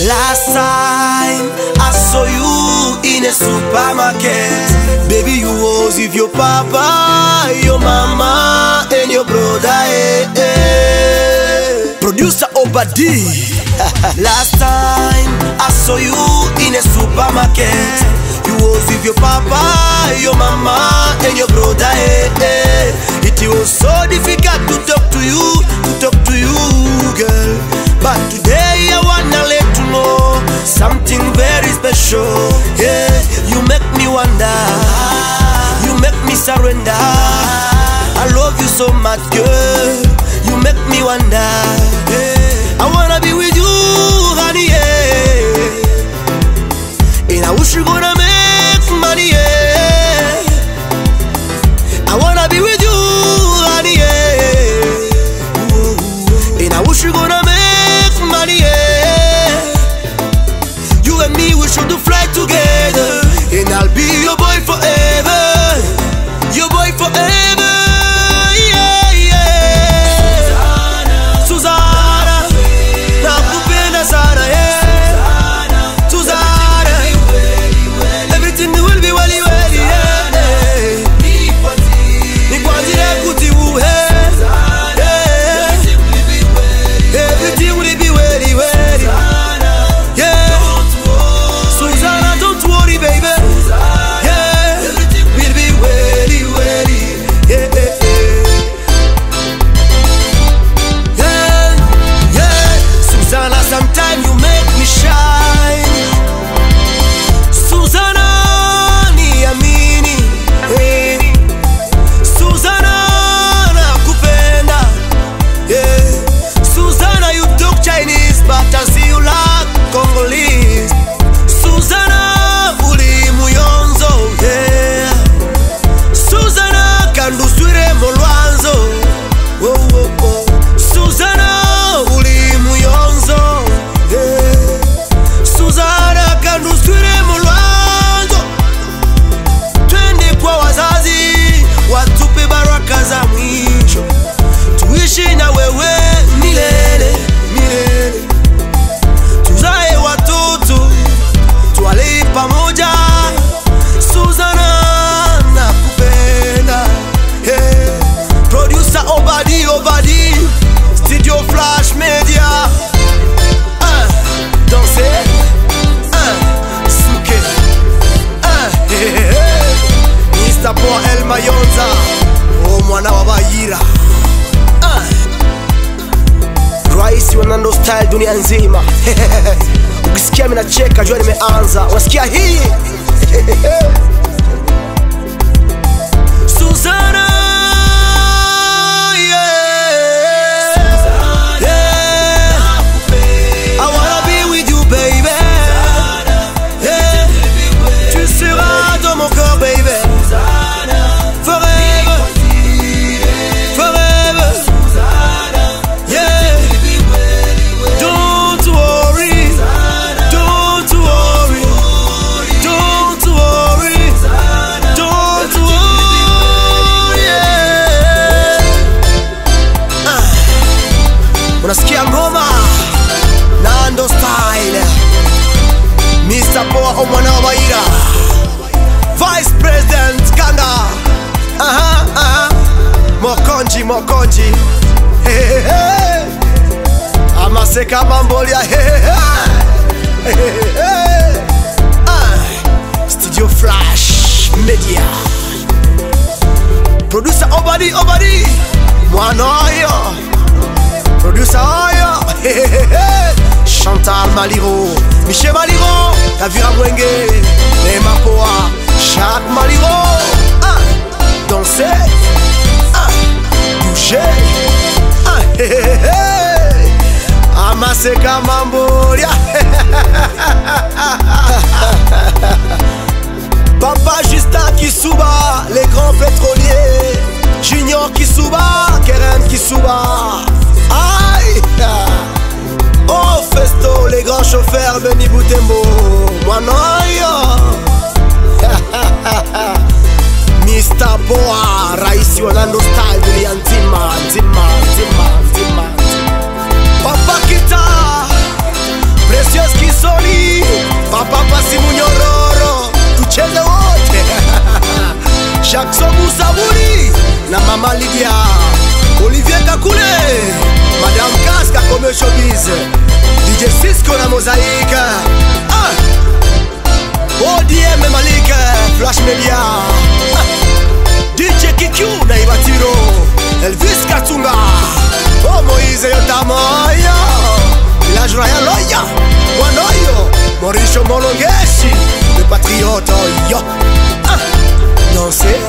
Last time I saw you in a supermarket, baby, you was with your papa, your mama, and your brother. Producer Obadi. Last time I saw you in a supermarket, you was with your papa, your mama, and your brother. It was so difficult to talk to you, girl. But today I wanna let you know something very special. Yeah, you make me wonder, you make me surrender. I love you so much, girl. You make me wonder. Yeah, I wanna be with you, honey. Yeah, and I wish you gonna make money. Yeah, I wanna be with you, honey. Yeah, and I wish you gonna make money. Yeah, you and me, we should fly together, and I'll be your boy forever, your boy forever. Raisi wanando style dunia nzima. Ukisikia mimi nacheka jua nimeanza. Unasikia hii? Susanna, yeah. Yeah. I wanna be with you, baby. Yeah. Tu seras dans mon cœur, baby. Unasikia ngoma Nando style, Mr. Poa Omwana wa Maira, Vice President Kanga. Mokonji, Mokonji. Hey, hey, hey. Amaseka Mambolia. Hey, hey, hey, hey. Studio Flash Media. Producer Obadi, Obadi. Mwanoyo. Producer Oyo. Chantal Maliro, Michel Maliro, Kavira Mwenge, Nema Poa, Jacques Maliro. Danser, bouger, Amaseka Mambolia. Papa Justin Kisuba, les grands pétroliers, Junior Kisuba, Keren Kisuba. Aïe. Oh Festo, les grands chauffeurs, Benny Boutembo, Mwanoyo. Mr. Poa, Raisi wanando style dunia nzima, nzima, nzima, nzima. Papa Kita, Precious Kiss. comme showbiz. DJ Cisco la mosaïque. ODM Malik, Flash Media. DJ Kiku na Ibatiro. Elvis Katunga. Oh Moïse Yotamoya. Village Royal Loya. Wanoyo. Mauricio Molongeshi. Le patriote yo. Danser.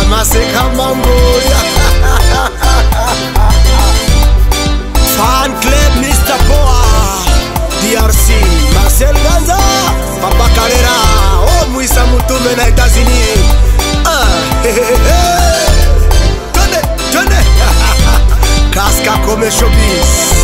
Amassé Kamamboya. Fan Club Mr. Poa. DRC, Marcel Ganza, Papa Carrera, oh Mouissa Moutoumé na États-Unis. Tenez, Casca comme showbiz.